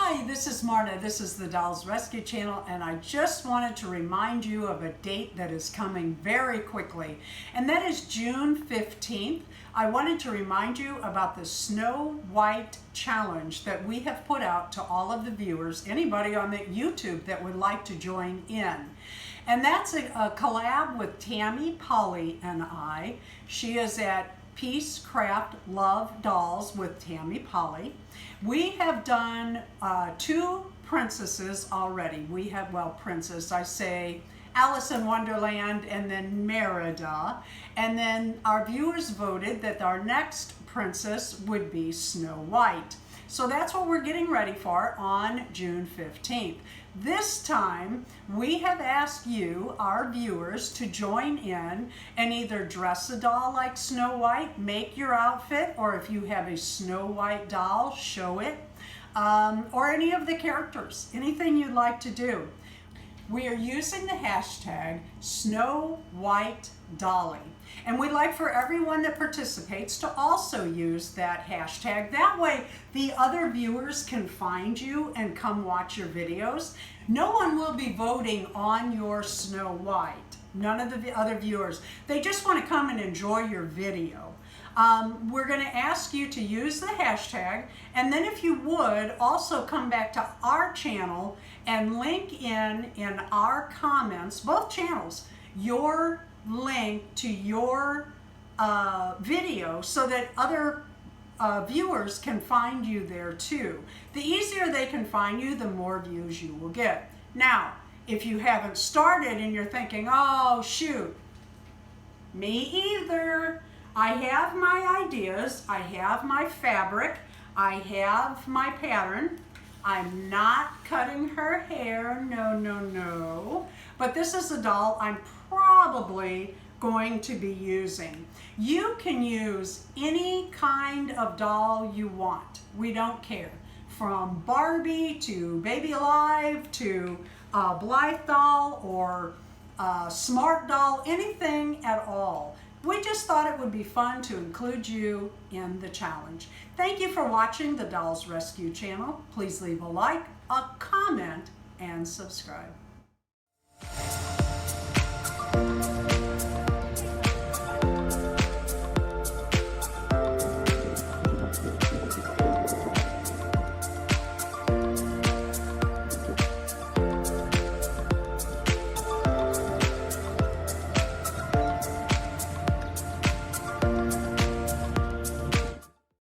Hi, this is Marta. This is the Dolls Rescue Channel, and I just wanted to remind you of a date that is coming very quickly, and that is June 15th. I wanted to remind you about the Snow White Challenge that we have put out to all of the viewers, anybody on the YouTube that would like to join in. And that's a collab with Tammy Powley and I. She is at Peace, Craft, Love Dolls with Tammy Powley. We have done 2 princesses already. We have, well, princess, I say Alice in Wonderland and then Merida. And then our viewers voted that our next princess would be Snow White. So that's what we're getting ready for on June 15th. This time, we have asked you, our viewers, to join in and either dress a doll like Snow White, make your outfit, or if you have a Snow White doll, show it, or any of the characters, anything you'd like to do. We are using the hashtag SnowWhiteDolly. And we'd like for everyone that participates to also use that hashtag. That way the other viewers can find you and come watch your videos. No one will be voting on your Snow White. None of the other viewers. They just want to come and enjoy your video. We're going to ask you to use the hashtag, and then if you would also come back to our channel and link in our comments, both channels, your link to your video so that other viewers can find you there too. The easier they can find you, the more views you will get. Now, if you haven't started and you're thinking, oh shoot, me either. I have my ideas, I have my fabric, I have my pattern. I'm not cutting her hair, no. But this is a doll I'm probably going to be using. You can use any kind of doll you want. We don't care. From Barbie to Baby Alive to a Blythe doll or a Smart doll, anything at all. We just thought it would be fun to include you in the challenge. Thank you for watching the Dolls Rescue Channel. Please leave a like, a comment, and subscribe.